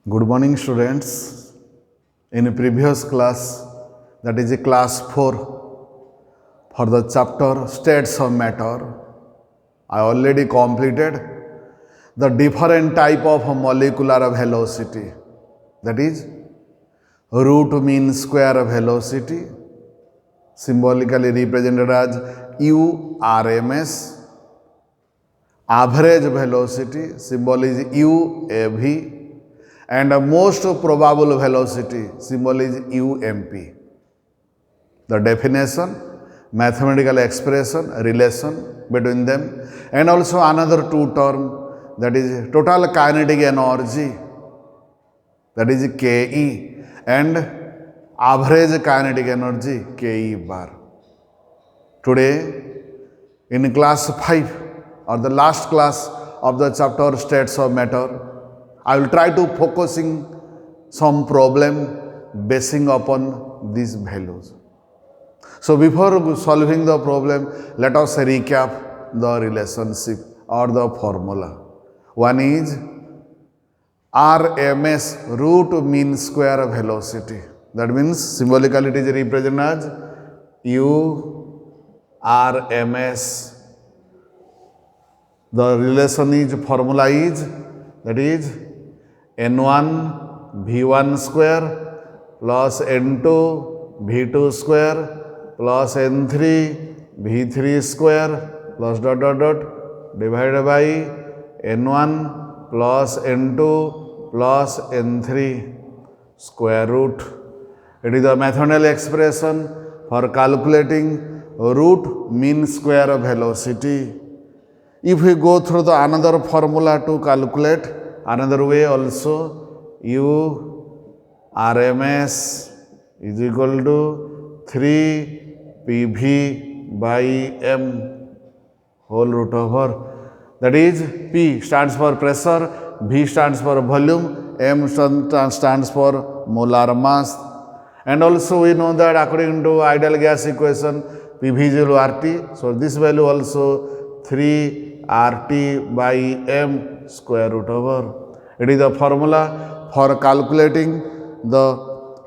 Good morning, students. In previous class, that is class 4, for the chapter States of Matter, I already completed the different type of molecular velocity. That is root mean square velocity, symbolically represented as URMS, average velocity, symbol is UAV, and most probable velocity, symbol is UMP. The definition, mathematical expression, relation between them, and also another two term, that is total kinetic energy, that is Ke, and average kinetic energy, Ke bar. Today, in class 5 or the last class of the chapter States of Matter, I will try to focusing some problem basing upon these values. So before solving the problem, let us recap the relationship or the formula. One is RMS, root mean square velocity. That means symbolically it is represented as URMS. The relation is, formula is, that is N1 V1 square plus N2 V2 square plus N3 V3 square plus dot dot dot divided by N1 plus N2 plus N3 square root. It is the mathematical expression for calculating root mean square velocity. If we go through the another formula to calculate, another way also, U RMS is equal to 3 PV by M whole root over. That is, P stands for pressure, V stands for volume, M stands for molar mass. And also we know that according to ideal gas equation, PV is equal to RT. So this value also 3 RT by M square root over. It is the formula for calculating the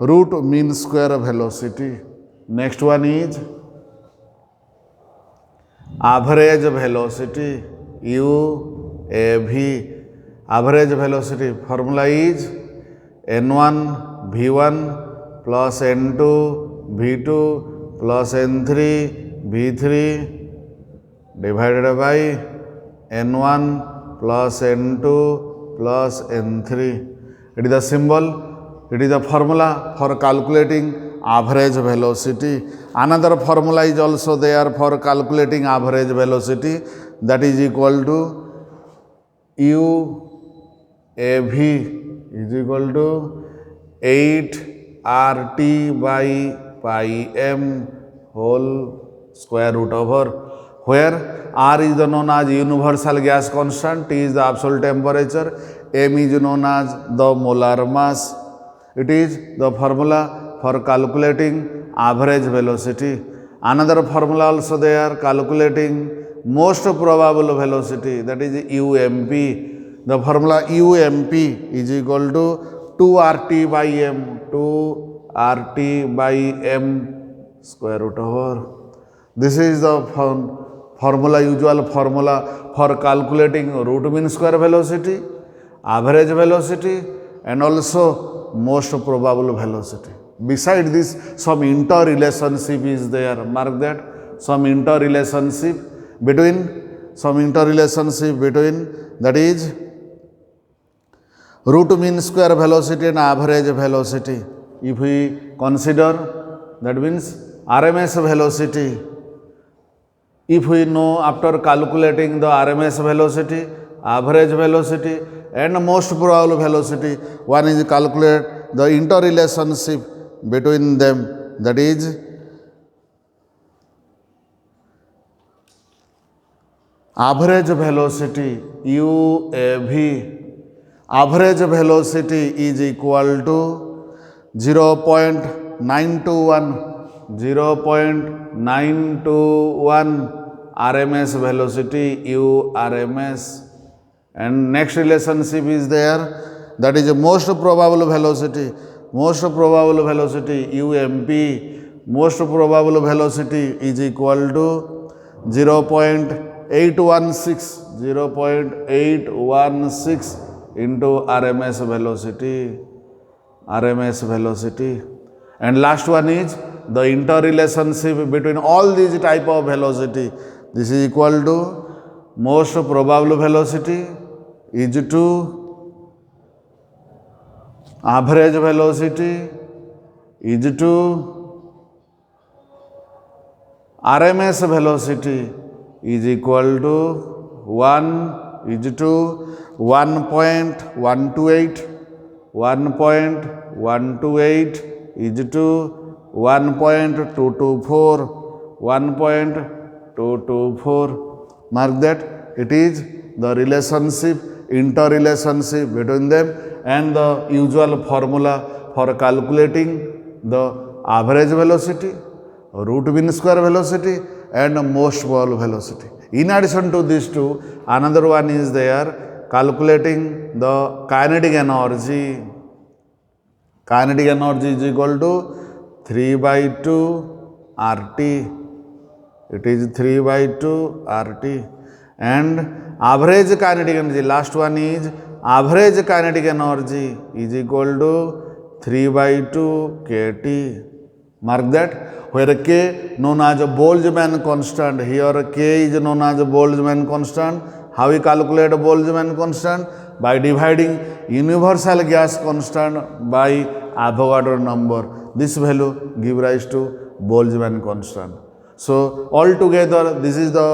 root mean square velocity. Next one is average velocity, UAV. Average velocity formula is N1 V1 plus N2 V2 plus N3 V3 divided by N1 plus N2 plus N3. It is the symbol, it is the formula for calculating average velocity. Another formula is also there for calculating average velocity, that is equal to UAV is equal to 8 RT by pi M whole square root over, where R is known as universal gas constant, T is the absolute temperature, M is known as the molar mass. It is the formula for calculating average velocity. Another formula also there, calculating most probable velocity, that is UMP. The formula UMP is equal to 2 RT by M, 2 RT by M square root over. This is the formula, usual formula for calculating root mean square velocity, average velocity, and also most probable velocity. Besides this, some interrelationship is there. Mark that, some interrelationship between, that is root mean square velocity and average velocity. If we consider, that means RMS velocity. If we know after calculating the RMS velocity, average velocity, and most probable velocity, one is calculate the interrelationship between them, that is average velocity UAV. Average velocity is equal to 0.921 RMS velocity URMS. And next relationship is there, that is most probable velocity, UMP, most probable velocity is equal to 0.816 into RMS velocity. And last one is the interrelationship between all these type of velocity. This is equal to most probable velocity is to average velocity is to RMS velocity is equal to 1 is to 1.128 is to 1.224. Mark that it is the interrelationship between them, and the usual formula for calculating the average velocity, root mean square velocity, and most probable velocity. In addition to these two, another one is there, calculating the kinetic energy. Kinetic energy is equal to 3/2 RT. It is 3/2 RT. And average kinetic energy, last one is average kinetic energy is equal to 3/2 kT. Mark that, where K known as Boltzmann constant, here K is known as Boltzmann constant. How we calculate Boltzmann constant? By dividing universal gas constant by Avogadro number. This value give rise to Boltzmann constant. So altogether this is the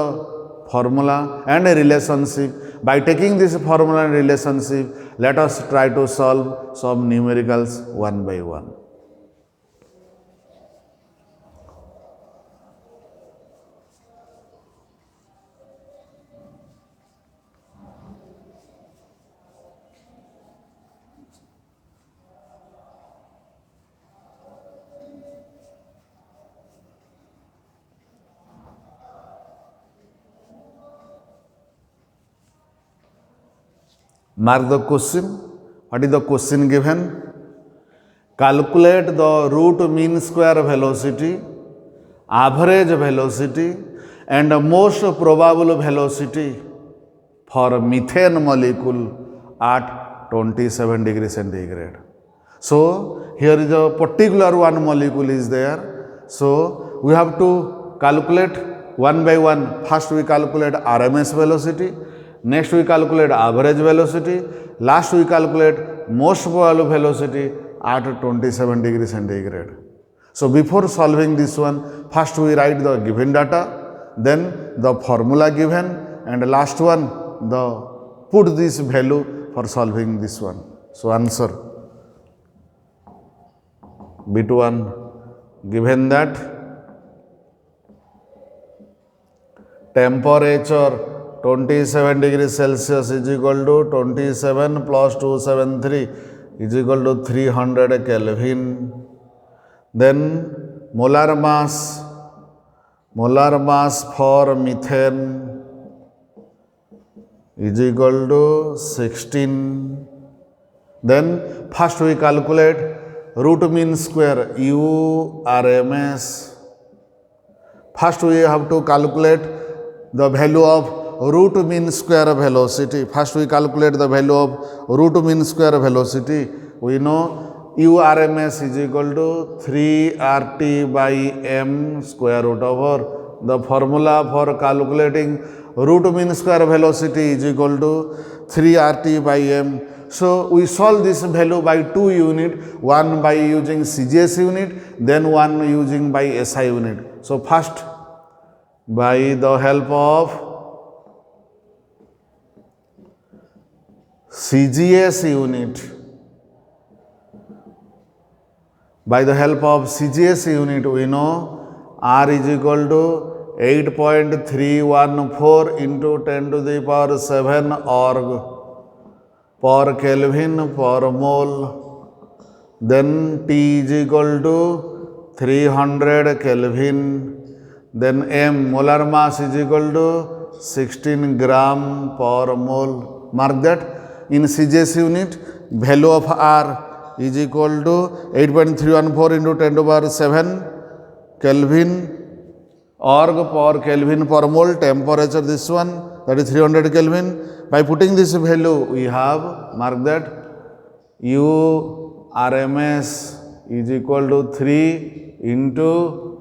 formula and a relationship. By taking this formula and relationship, let us try to solve some numericals one by one. Mark the question. What is the question given? Calculate the root mean square velocity, average velocity, and most probable velocity for methane molecule at 27 degrees centigrade. So here is a particular one molecule is there. So we have to calculate one by one. First we calculate RMS velocity. Next we calculate average velocity. Last we calculate most probable velocity at 27 degrees centigrade. So before solving this one, first we write the given data, then the formula given, and last one the put this value for solving this one. So answer bit 1, given that temperature 27 degrees Celsius is equal to 27 plus 273 is equal to 300 Kelvin. Then molar mass for methane is equal to 16. Then first we calculate root mean square URMS. First we have to calculate the value of root mean square velocity. First we calculate the value of root mean square velocity. We know URMS is equal to 3RT by M square root over. The formula for calculating root mean square velocity is equal to 3RT by M. So we solve this value by two unit, one by using CGS unit, then one using by SI unit. So first by the help of CGS unit. By the help of CGS unit, we know R is equal to 8.314 into 10 to the power 7 org per Kelvin per mole. Then T is equal to 300 Kelvin. Then M, molar mass, is equal to 16 gram per mole. Mark that. In CGS unit, value of R is equal to 8.314 into 10 to the power 7 Kelvin org per Kelvin per mole. Temperature this one, that is 300 Kelvin. By putting this value, we have mark that U RMS is equal to 3 into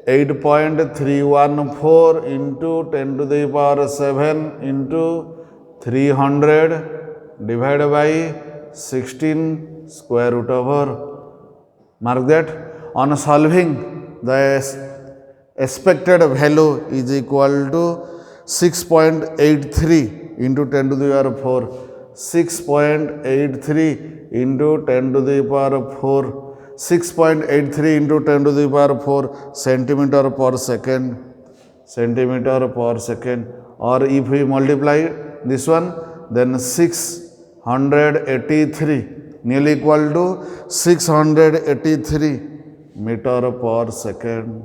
8.314 into 10 to the power 7 into 300 divided by 16 square root over. Mark that. On solving, the expected value is equal to 6.83 into 10 to the power 4. 6.83 into 10 to the power 4. 6.83 into 10 to the power 4 centimeter per second. Centimeter per second. Or if we multiply this one, then 683 nearly equal to 683 meter per second.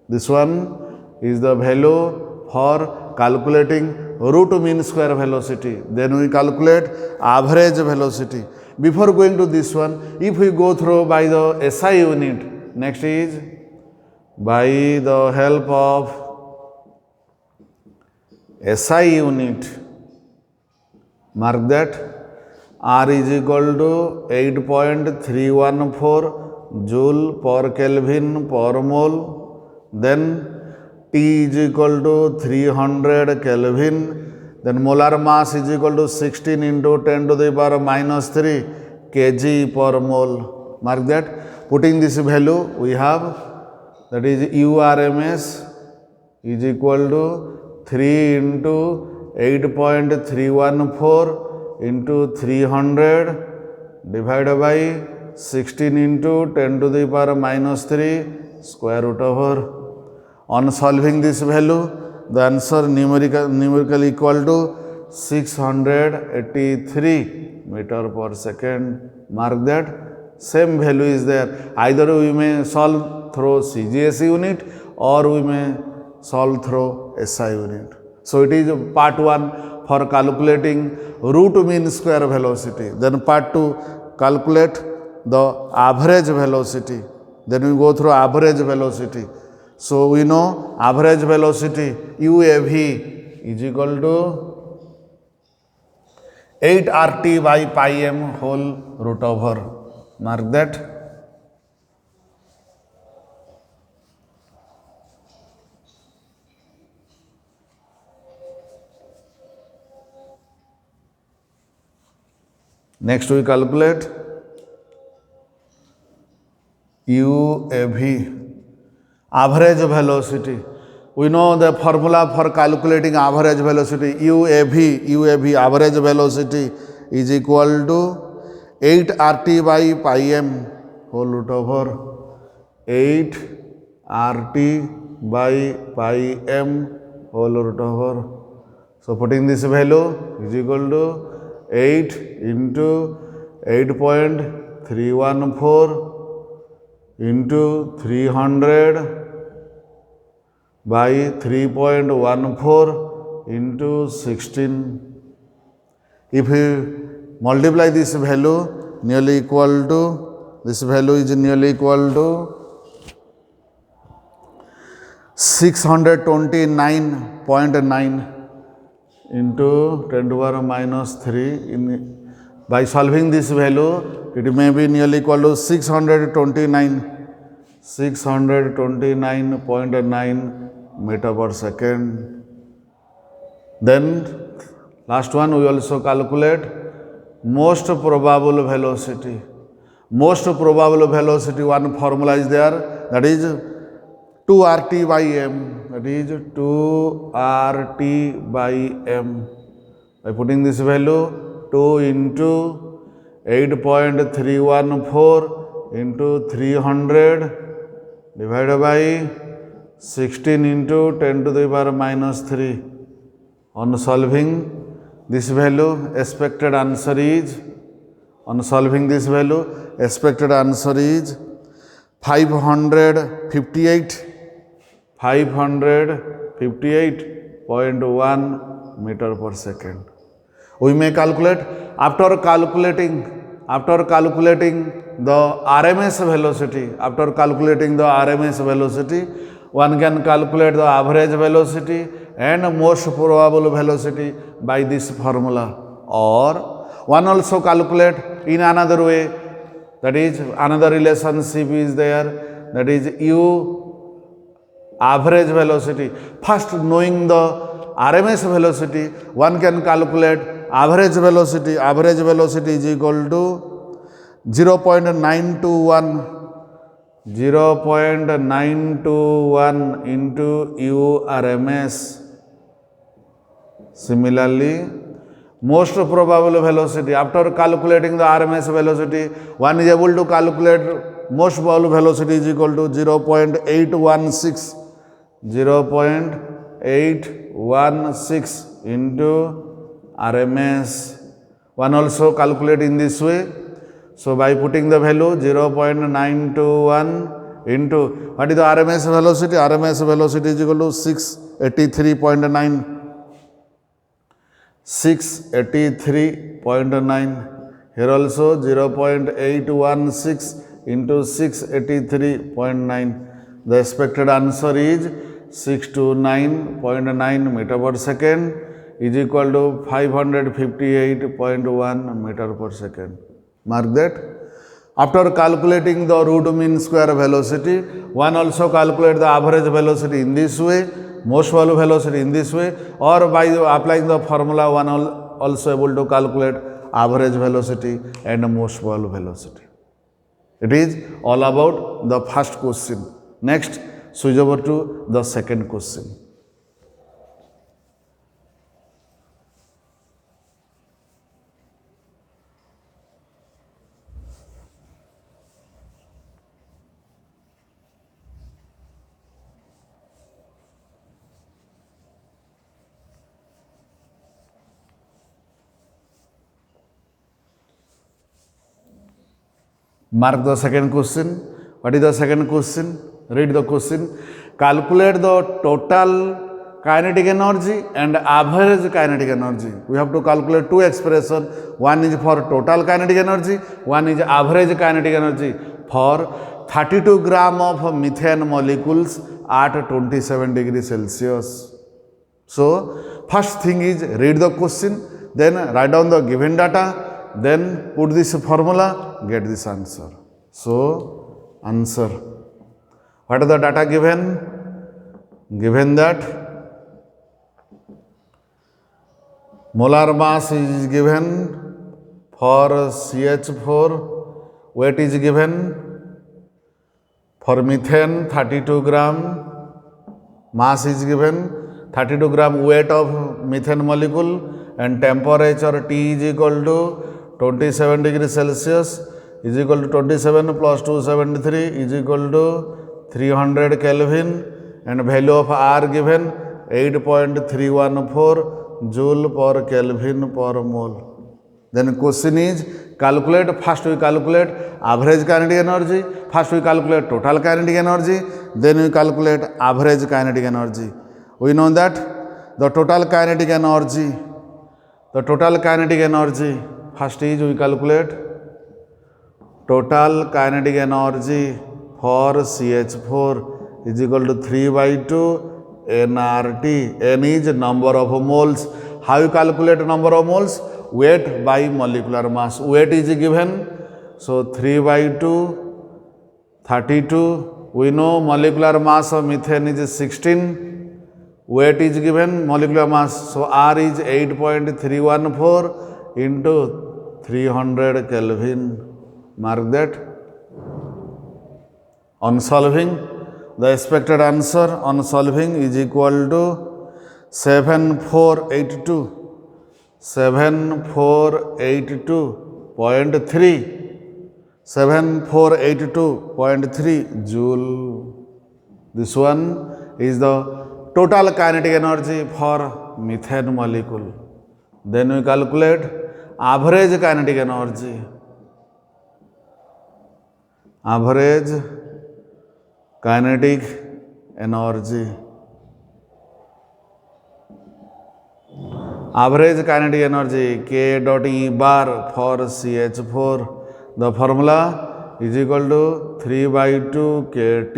This one is the value for calculating root mean square velocity. Then we calculate average velocity. Before going to this one, if we go through by the SI unit, next is by the help of SI unit. Mark that R is equal to 8.314 joule per Kelvin per mole. Then T is equal to 300 Kelvin. Then molar mass is equal to 16 into 10 to the power minus 3 kg per mole. Mark that. Putting this value, we have, that is URMS is equal to 3 into 8.314 into 300 divided by 16 into 10 to the power minus 3 square root over. On solving this value, the answer numerically equal to 683 meter per second. Mark that. Same value is there. Either we may solve through CGS unit or we may solve through SI unit. So it is part 1 for calculating root mean square velocity. Then part 2, calculate the average velocity. Then we go through average velocity. So we know average velocity UAV is equal to 8 RT by pi m whole root over. Mark that. Next we calculate UAV, average velocity. We know the formula for calculating average velocity. UAV average velocity is equal to 8 RT by pi m whole root over 8 RT by pi m whole root over. So putting this value is equal to 8 into 8.314 into 300 by 3.14 into 16. If we multiply this value, nearly equal to, this value is nearly equal to 629.9 into 10 to the power minus 3. By solving this value, it may be nearly equal to 629.9 meter per second. Then last one, we also calculate most probable velocity. Most probable velocity, one formula is there, that is 2 RT by m. That is 2 RT by m. By putting this value, 2 into 8.314 into 300 divided by 16 into 10 to the power minus 3. On solving this value, expected answer is, on solving this value, expected answer is 558.1 meter per second. We may calculate after calculating the RMS velocity, one can calculate the average velocity and most probable velocity by this formula, or one also calculate in another way, that is another relationship is there, that is u average velocity. First, knowing the RMS velocity, one can calculate average velocity. Average velocity is equal to 0.921 into URMS. Similarly, most probable velocity, after calculating the RMS velocity, one is able to calculate most probable velocity is equal to 0.816 into RMS. One also calculate in this way. So by putting the value 0.921 into, what is the RMS velocity? RMS velocity is equal to 683.9. 683.9. Here also 0.816 into 683.9. The expected answer is 629.9 meter per second is equal to 558.1 meter per second. Mark that. After calculating the root mean square velocity, one also calculate the average velocity in this way, most value velocity in this way, or by applying the formula, one also able to calculate average velocity and most value velocity. It is all about the first question. Next, switch over to the second question. Mark the second question. What is the second question? Read the question. Calculate the total kinetic energy and average kinetic energy. We have to calculate two expressions. One is for total kinetic energy, one is average kinetic energy for 32 gram of methane molecules at 27 degrees Celsius. So, first thing is read the question, then write down the given data, then put this formula, get this answer. So, answer. What are the data given? Given that molar mass is given for CH4, weight is given for methane 32 gram, mass is given 32 gram weight of methane molecule, and temperature T is equal to 27 degrees Celsius is equal to 27 plus 273 is equal to 300 Kelvin, and value of R given 8.314 joule per Kelvin per mole. Then question is calculate, first we calculate average kinetic energy, first we calculate total kinetic energy, then we calculate average kinetic energy. We know that the total kinetic energy, first is we calculate total kinetic energy for CH4 is equal to 3 by 2 nRT. N is number of moles. How you calculate number of moles? Weight by molecular mass. Weight is given, so 3 by 2, 32. We know molecular mass of methane is 16. Weight is given, molecular mass, so R is 8.314 into 300 Kelvin. Mark that. On solving, the expected answer on solving is equal to 7482.3 joule. This one is the total kinetic energy for methane molecule. Then we calculate average kinetic energy. Average kinetic energy. average kinetic energy K dot E bar for CH4. The formula is equal to 3 by 2 kT,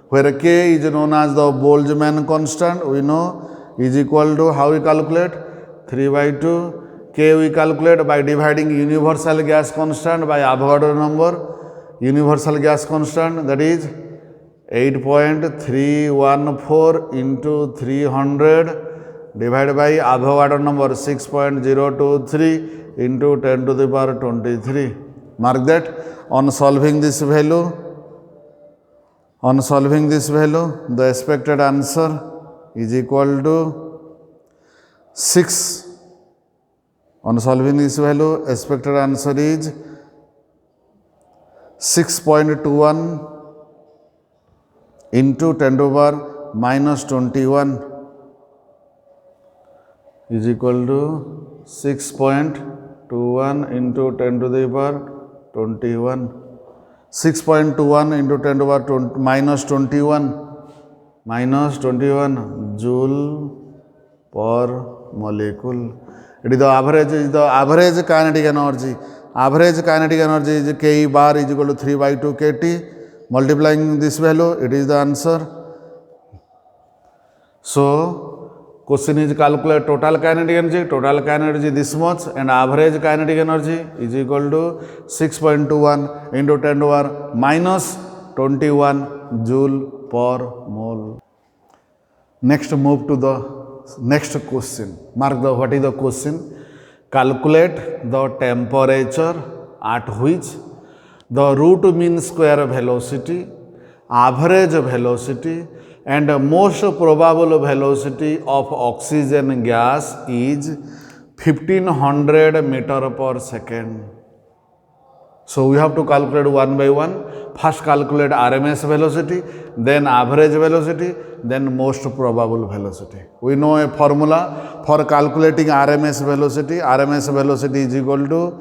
where K is known as the Boltzmann constant. We know is equal to, how we calculate, 3 by 2. K we calculate by dividing universal gas constant by Avogadro number. Universal gas constant, that is 8.314 into 300 divided by Avogadro number 6.023 into 10 to the power 23. Mark that. On solving this value, the expected answer is equal to 6. On solving this value, expected answer is 6.21 into 10 to the power minus 21 is equal to 6.21 into 10 to the power 21. 6.21 into 10 to the power minus 21 joule per molecule. It is the average kinetic energy. Average kinetic energy is K bar is equal to 3 by 2 kT. Multiplying this value, it is the answer. So, question is calculate total kinetic energy. Total kinetic energy this much, and average kinetic energy is equal to 6.21 into 10 to the power minus 21 joule per mole. Next, move to the next question. Mark the what is the question. Calculate the temperature at which the root mean square velocity, average velocity, and most probable velocity of oxygen gas is 1500 meter per second. So we have to calculate one by one. First calculate RMS velocity, then average velocity, then most probable velocity. We know a formula for calculating RMS velocity. RMS velocity is equal to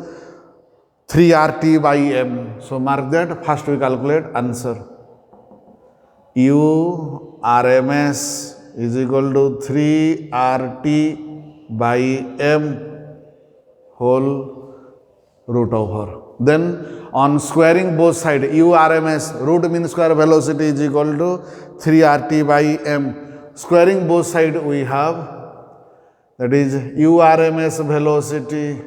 3RT by M. So mark that. First we calculate answer. U RMS is equal to 3RT by M whole root over. Then on squaring both sides, U RMS root mean square velocity is equal to 3RT by M. Squaring both sides we have, that is U RMS velocity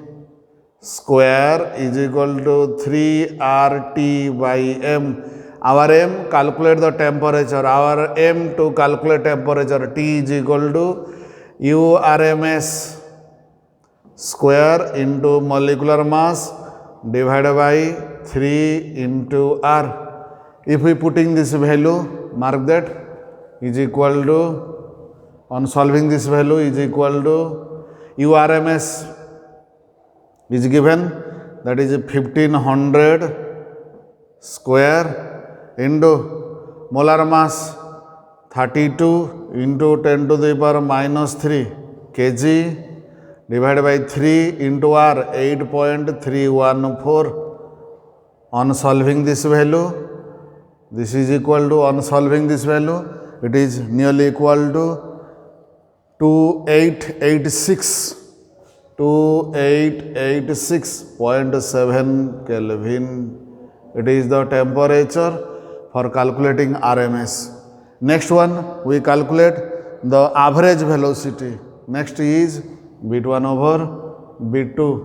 square is equal to 3RT by M. Our M, calculate the temperature. Our M to calculate temperature, T is equal to U RMS square into molecular mass divided by 3 into R. If we putting this value, mark that, is equal to, on solving this value, is equal to U RMS is given, that is 1500 square into molar mass 32 into 10 to the power minus 3 kg divided by 3 into R 8.314. On solving this value, this is equal to, on solving this value, it is nearly equal to 2886.7 Kelvin. It is the temperature for calculating RMS. Next one, we calculate the average velocity. Next is B1 over B2.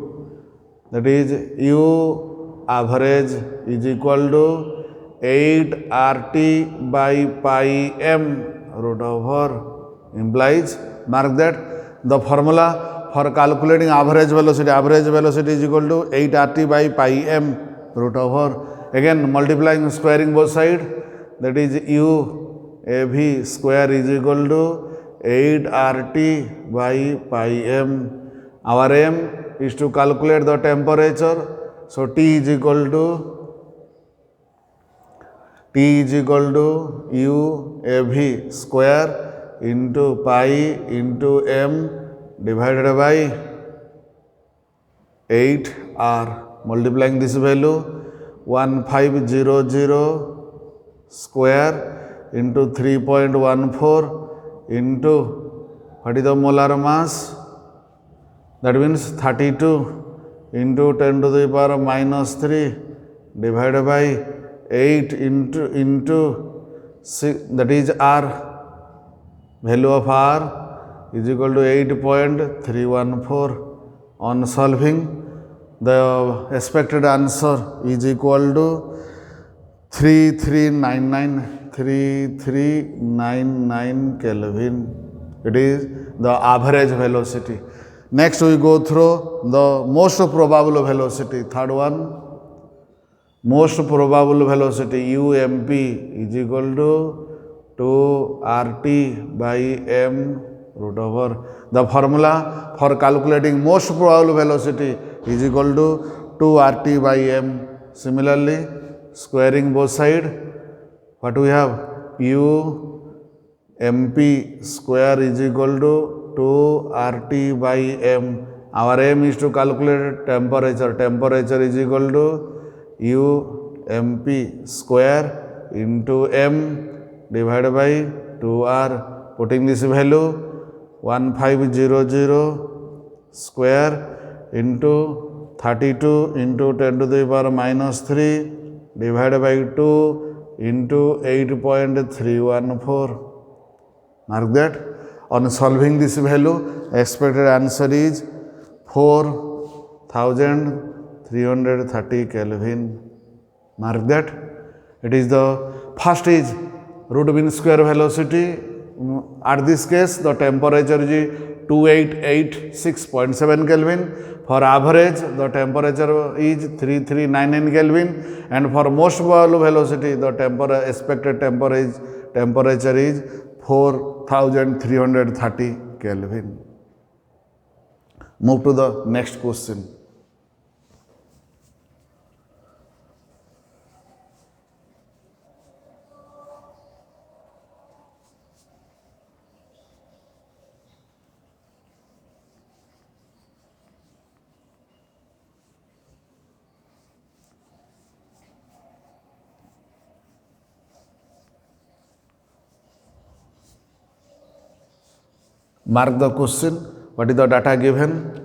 That is U average is equal to 8RT by pi M root over, implies, mark that, the formula for calculating average velocity is equal to 8RT by pi M root over. Again multiplying, squaring both sides, that is U AV square is equal to 8RT by pi M. Our M is to calculate the temperature. So T is equal to U AV square into pi into M divided by 8R. Multiplying this value, 1500 square into 3.14 into, what is the molar mass? that means 32 into 10 to the power minus 3 divided by 8 into 6, that is R. Value of R is equal to 8.314. On solving, the expected answer is equal to 3399 Kelvin. It is the average velocity. Next we go through the most probable velocity. Third one, most probable velocity UMP is equal to 2RT by M root over. The formula for calculating most probable velocity is equal to 2RT by M. Similarly, squaring both sides, what we have? UMP square is equal to 2RT by M. Our aim is to calculate temperature. Temperature is equal to UMP square into M divided by 2R. Putting this value 1500 square into 32 into 10 to the power minus 3 divided by 2 into 8.314. Mark that. On solving this value, expected answer is 4330 Kelvin. Mark that. It is the first is root mean square velocity. At this case, the temperature is 2886.7 Kelvin. For average, the temperature is 3399 Kelvin. And for most probable velocity, the expected temperature is 4330 Kelvin. Move to the next question. Mark the question. What is the data given?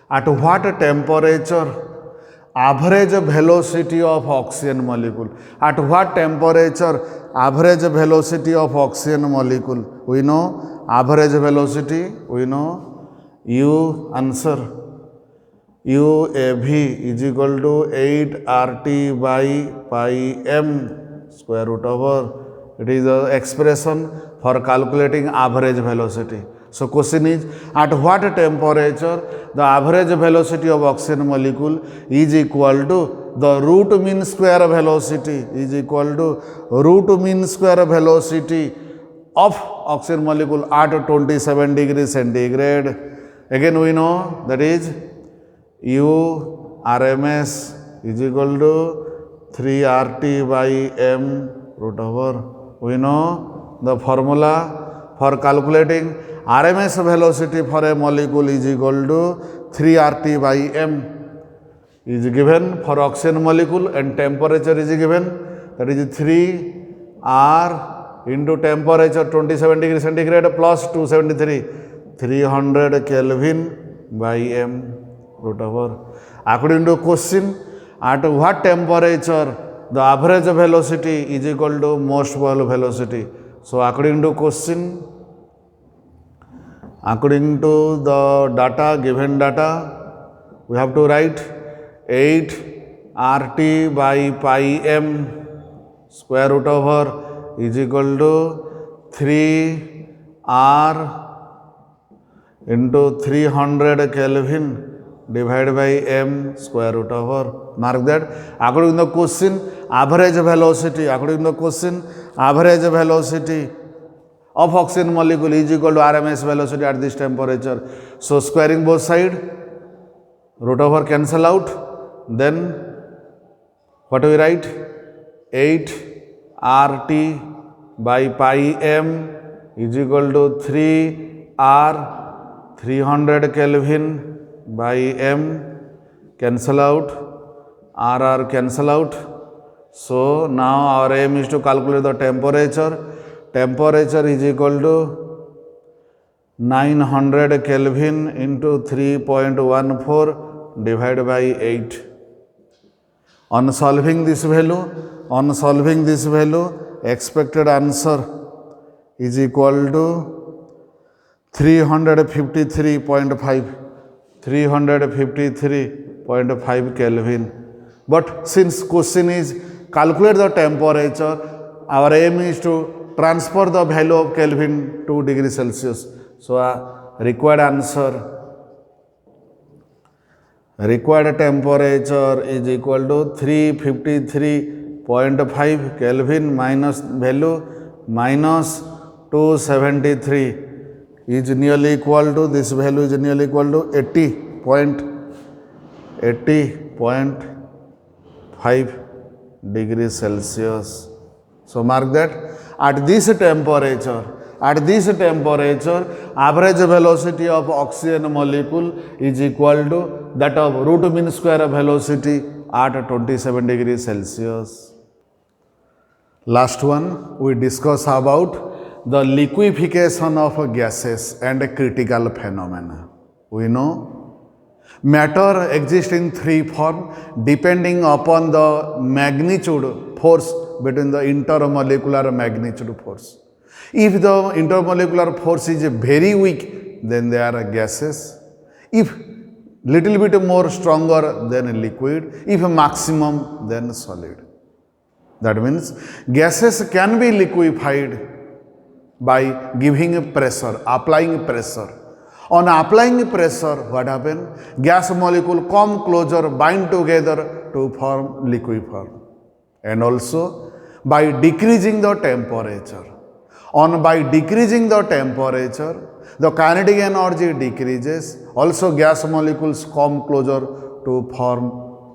At what temperature average velocity of oxygen molecule? At what temperature average velocity of oxygen molecule? We know average velocity. We know U answer. UAV is equal to 8RT by pi M square root over. It is the expression for calculating average velocity. So question is, at what temperature the average velocity of oxygen molecule is equal to the root mean square velocity is equal to root mean square velocity of oxygen molecule at 27 degrees centigrade. Again we know that is U RMS is equal to 3RT by M root over. We know the formula for calculating RMS velocity for a molecule is equal to 3RT by M is given for oxygen molecule, and temperature is given, that is 3R into temperature 27 degrees centigrade plus 273, 300 Kelvin by M root over. According to question, at what temperature the average velocity is equal to most probable velocity? So according to question, according to the data, given data, we have to write 8RT by pi M square root over is equal to 3R into 300 Kelvin divided by M square root over. Mark that. According to the question, average velocity, according to the question, average velocity of oxygen molecule is equal to RMS velocity at this temperature. So squaring both sides, root over cancel out. Then what do we write? 8RT by pi M is equal to 3R 300 Kelvin by M, cancel out, RR cancel out. So now our aim is to calculate the temperature. Temperature is equal to 900 Kelvin into 3.14 divided by 8. On solving this value, expected answer is equal to 353.5 Kelvin. But since question is calculate the temperature, our aim is to transfer the value of Kelvin to degree Celsius. So required temperature is equal to 353.5 Kelvin minus value minus 273 is nearly equal to, this value is nearly equal to 80.5 degrees Celsius. So mark that at this temperature, average velocity of oxygen molecule is equal to that of root mean square velocity at 27 degrees Celsius. Last one, we discuss about the liquefaction of gases and critical phenomena. We know matter exists in three forms depending upon the magnitude force between the intermolecular magnitude force. If the intermolecular force is very weak, then they are gases. If little bit more stronger, then liquid. If maximum, then solid. That means gases can be liquefied by giving pressure, applying pressure. On applying pressure, what happens? Gas molecule come closer, bind together to form liquid form. And also by decreasing the temperature. By decreasing the temperature, the kinetic energy decreases. Also gas molecules come closer to form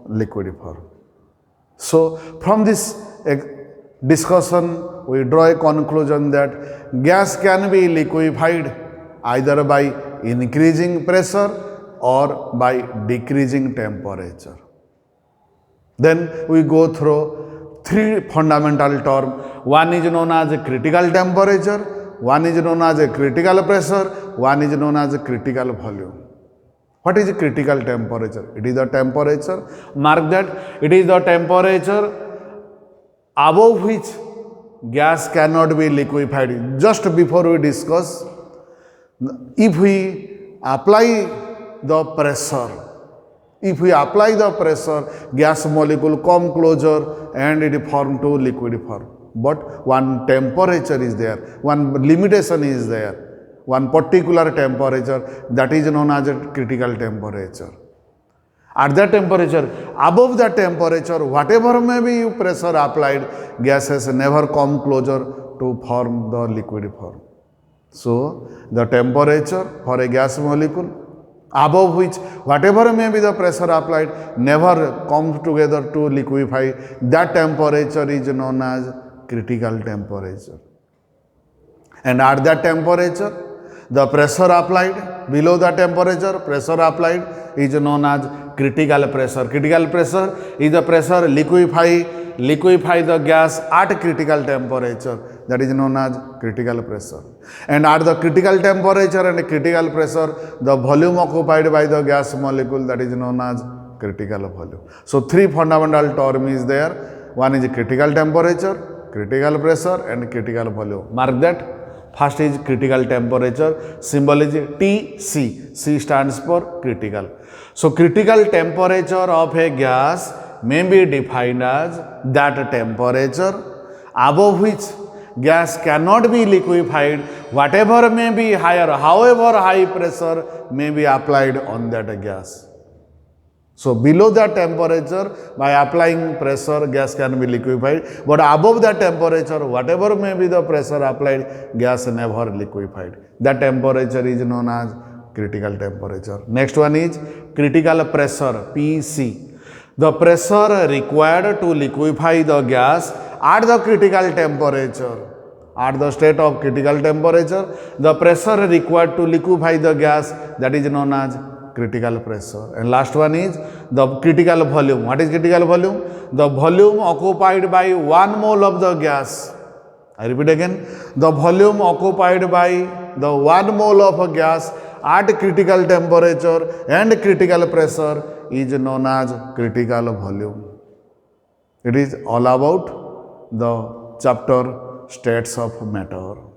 liquid form. So from this discussion, we draw a conclusion that gas can be liquefied either by increasing pressure or by decreasing temperature. Then we go through three fundamental terms. One is known as critical temperature, one is known as critical pressure, one is known as critical volume. What is critical temperature? It is the temperature, mark that, it is the temperature above which gas cannot be liquefied. Just before we discuss, if we apply the pressure, gas molecule come closer and it form to liquid form. But one temperature is there, one limitation is there, one particular temperature, that is known as a critical temperature. At that temperature, above that temperature, whatever may be pressure applied, gases never come closer to form the liquid form. So the temperature for a gas molecule above which whatever may be the pressure applied never comes together to liquefy, that temperature is known as critical temperature. And at that temperature, the pressure applied, below the temperature, pressure applied is known as critical pressure. Critical pressure is the pressure liquefy the gas at critical temperature, that is known as critical pressure. And at the critical temperature and critical pressure, the volume occupied by the gas molecule, that is known as critical volume. So three fundamental terms is there. One is critical temperature, critical pressure and critical volume. Mark that. First is critical temperature, symbol is TC, C stands for critical. So critical temperature of a gas may be defined as that temperature above which gas cannot be liquefied, whatever may be higher, however high pressure may be applied on that gas. So below that temperature, by applying pressure, gas can be liquefied, but above that temperature, whatever may be the pressure applied, gas never liquefied. That temperature is known as critical temperature. Next one is critical pressure, PC. The pressure required to liquefy the gas at the critical temperature. At the state of critical temperature, the pressure required to liquefy the gas, that is known as critical pressure. And last one is the critical volume. What is critical volume? The volume occupied by 1 mole of the gas. I repeat again, the volume occupied by the 1 mole of a gas at critical temperature and critical pressure is known as critical volume. It is all about the chapter states of matter.